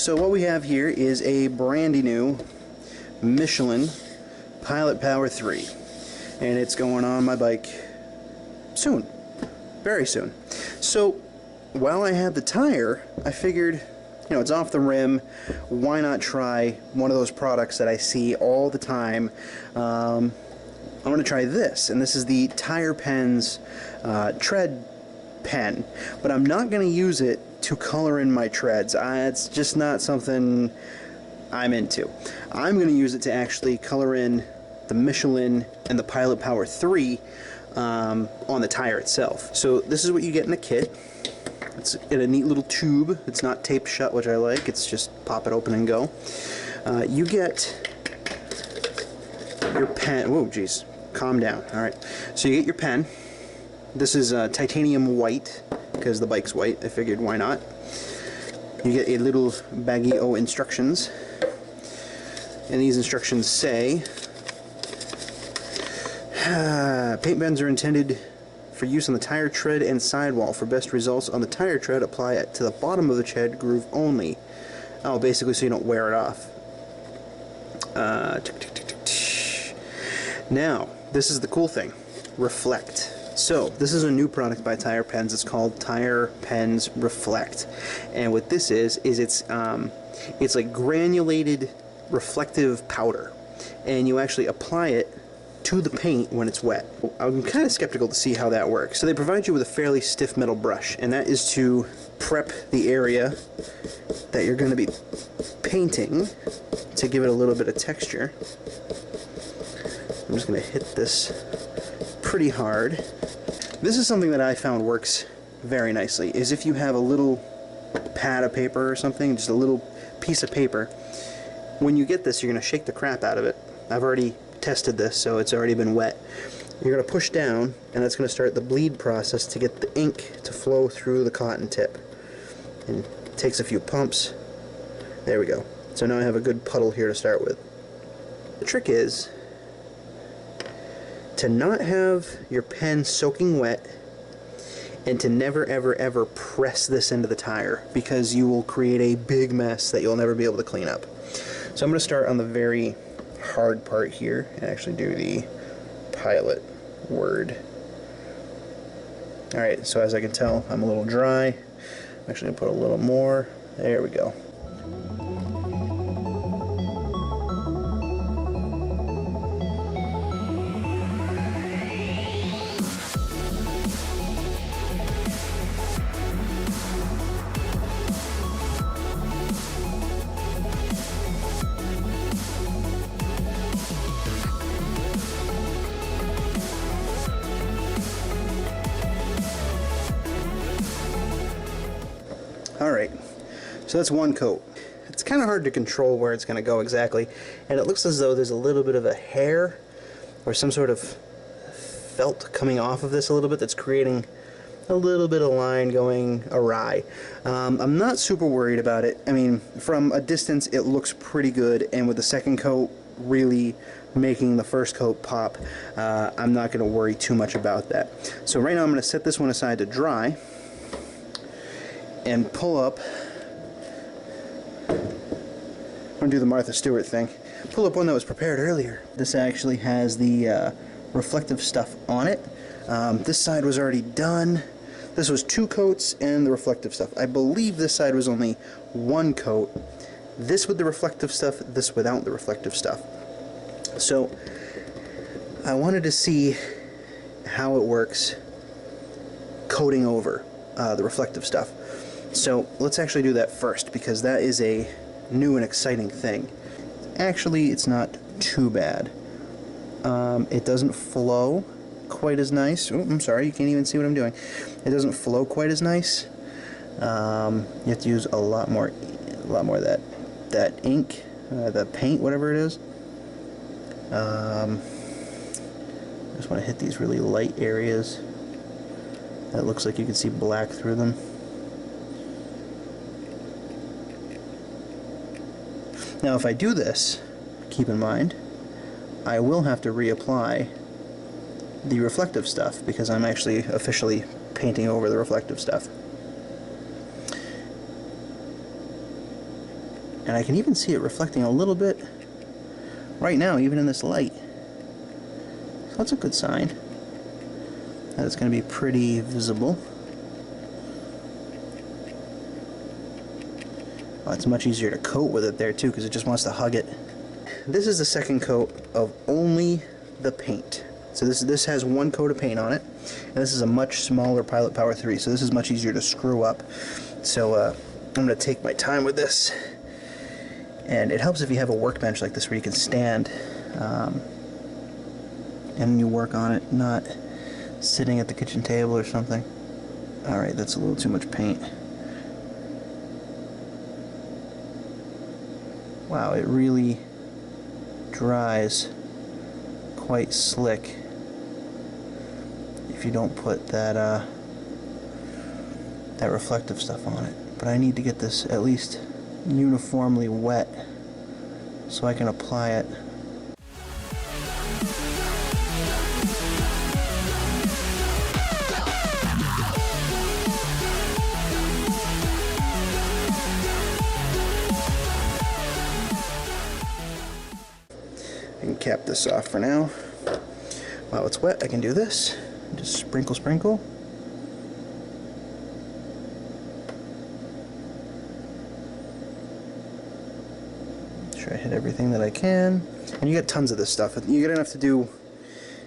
So what we have here is a brandy new Michelin Pilot Power 3, and it's going on my bike soon, very soon. So while I had the tire, I figured, you know, it's off the rim, why not try one of those products that I see all the time. I'm going to try this, and this is the TirePenz tread pen, but I'm not going to use it to color in my treads. It's just not something I'm into. I'm going to use it to actually color in the Michelin and the Pilot Power 3 on the tire itself. So this is what you get in a kit. It's in a neat little tube. It's not taped shut, which I like. It's just pop it open and go. You get your pen. Whoa, geez. Calm down. Alright. So you get your pen. This is titanium white, because the bike's white. I figured, why not? You get a little baggie of instructions. And these instructions say, paint pens are intended for use on the tire tread and sidewall. For best results on the tire tread, apply it to the bottom of the tread groove only. Oh, basically so you don't wear it off. Now, this is the cool thing. Reflect. So, this is a new product by TirePenz. It's called TirePenz Reflect. And what this is it's like granulated reflective powder. And you actually apply it to the paint when it's wet. I'm kind of skeptical to see how that works. So they provide you with a fairly stiff metal brush, and that is to prep the area that you're going to be painting to give it a little bit of texture. I'm just going to hit this pretty hard. This is something that I found works very nicely, is if you have a little pad of paper or something, just a little piece of paper, when you get this, you're going to shake the crap out of it. I've already tested this, so it's already been wet. You're going to push down, and that's going to start the bleed process to get the ink to flow through the cotton tip. And it takes a few pumps. There we go. So now I have a good puddle here to start with. The trick is to not have your pen soaking wet, and to never ever ever press this into the tire, because you will create a big mess that you'll never be able to clean up. So I'm going to start on the very hard part here and actually do the pilot word. Alright, so as I can tell, I'm a little dry. I'm actually going to put a little more. There we go. Alright, so that's one coat. It's kind of hard to control where it's going to go exactly, and it looks as though there's a little bit of a hair or some sort of felt coming off of this a little bit that's creating a little bit of line going awry. I'm not super worried about it. I mean, from a distance it looks pretty good, and with the second coat really making the first coat pop, I'm not going to worry too much about that. So right now I'm going to set this one aside to dry and pull up. I'm going to do the Martha Stewart thing. Pull up one that was prepared earlier. This actually has the reflective stuff on it. This side was already done. This was 2 coats and the reflective stuff. I believe this side was only 1 coat. This with the reflective stuff, this without the reflective stuff. So I wanted to see how it works coating over the reflective stuff. So let's actually do that first, because that is a new and exciting thing. Actually, it's not too bad. It doesn't flow quite as nice. Oh, I'm sorry, you can't even see what I'm doing. It doesn't flow quite as nice. You have to use a lot more of that ink, the paint, whatever it is. I just want to hit these really light areas that looks like you can see black through them. Now if I do this, keep in mind, I will have to reapply the reflective stuff, because I'm actually officially painting over the reflective stuff. And I can even see it reflecting a little bit right now, even in this light. So that's a good sign that it's going to be pretty visible. Well, it's much easier to coat with it there too, because it just wants to hug it. This is the second coat of only the paint. So this has one coat of paint on it, and this is a much smaller Pilot Power 3, so this is much easier to screw up. So I'm going to take my time with this, and it helps if you have a workbench like this where you can stand and you work on it, not sitting at the kitchen table or something. Alright, that's a little too much paint. Wow, it really dries quite slick if you don't put that that reflective stuff on it. But I need to get this at least uniformly wet so I can apply it. I can cap this off for now. While it's wet, I can do this. Just sprinkle, sprinkle. Try to hit everything that I can. And you get tons of this stuff. You get enough to do,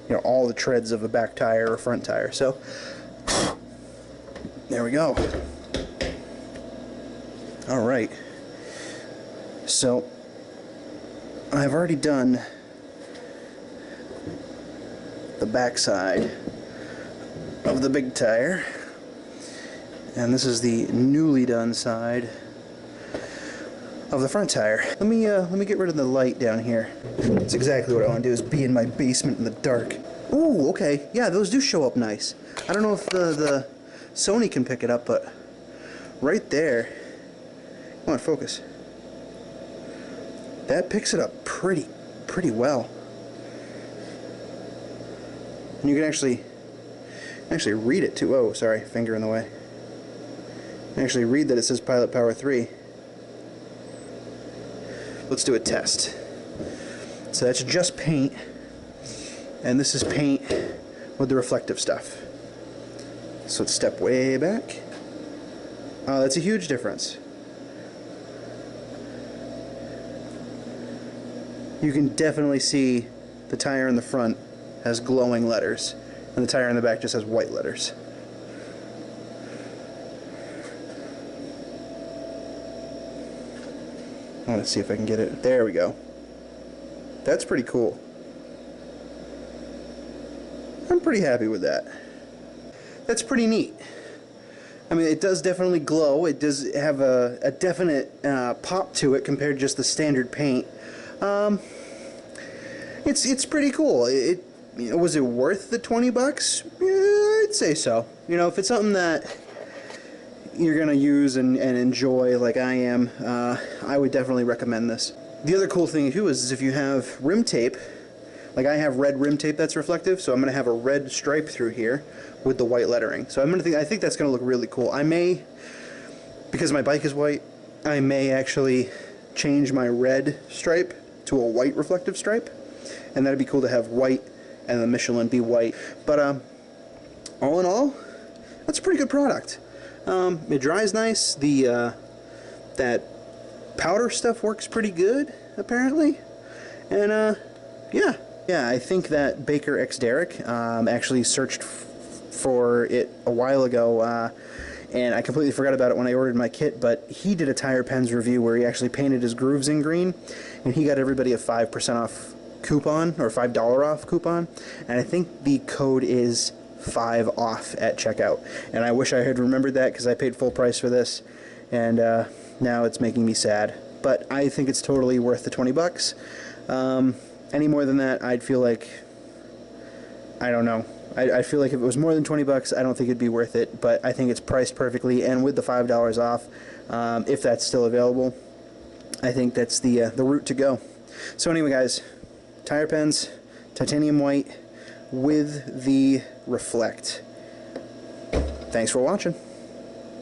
you know, all the treads of a back tire or front tire. So, there we go. Alright. So, I've already done the back side of the big tire, and this is the newly done side of the front tire. Let me get rid of the light down here. That's exactly what I want to do, is be in my basement in the dark. Ooh, okay, yeah, those do show up nice. I don't know if the Sony can pick it up, but right there, come on, focus. That picks it up pretty well. And you can actually read it too. Oh, sorry, finger in the way. You can actually read that it says Pilot Power 3. Let's do a test. So that's just paint, and this is paint with the reflective stuff. So let's step way back. Oh, that's a huge difference. You can definitely see the tire in the front has glowing letters, and the tire in the back just has white letters. I want to see if I can get it. There we go. That's pretty cool. I'm pretty happy with that. That's pretty neat. I mean, it does definitely glow. It does have a definite pop to it compared to just the standard paint. It's pretty cool. You know, was it worth the 20 bucks? Yeah, I'd say so. You know, if it's something that you're gonna use and enjoy like I am, I would definitely recommend this. The other cool thing too is if you have rim tape, like I have red rim tape that's reflective, so I'm gonna have a red stripe through here with the white lettering. So I think that's gonna look really cool. I may, because my bike is white, I may actually change my red stripe to a white reflective stripe, and that'd be cool to have white and the Michelin be white. But all in all, that's a pretty good product. It dries nice. That powder stuff works pretty good apparently, and yeah, I think that Baker X Derek actually searched for it a while ago, and I completely forgot about it when I ordered my kit, but he did a TirePenz review where he actually painted his grooves in green, and he got everybody a 5% off coupon, or $5 off coupon, and I think the code is 5 off at checkout. And I wish I had remembered that, because I paid full price for this, and now it's making me sad. But I think it's totally worth the 20 bucks. Any more than that, I'd feel like, I don't know. I feel like if it was more than 20 bucks, I don't think it'd be worth it, but I think it's priced perfectly, and with the $5 off, if that's still available, I think that's the route to go. So anyway, guys, TirePenz, titanium white with the reflect. Thanks for watching.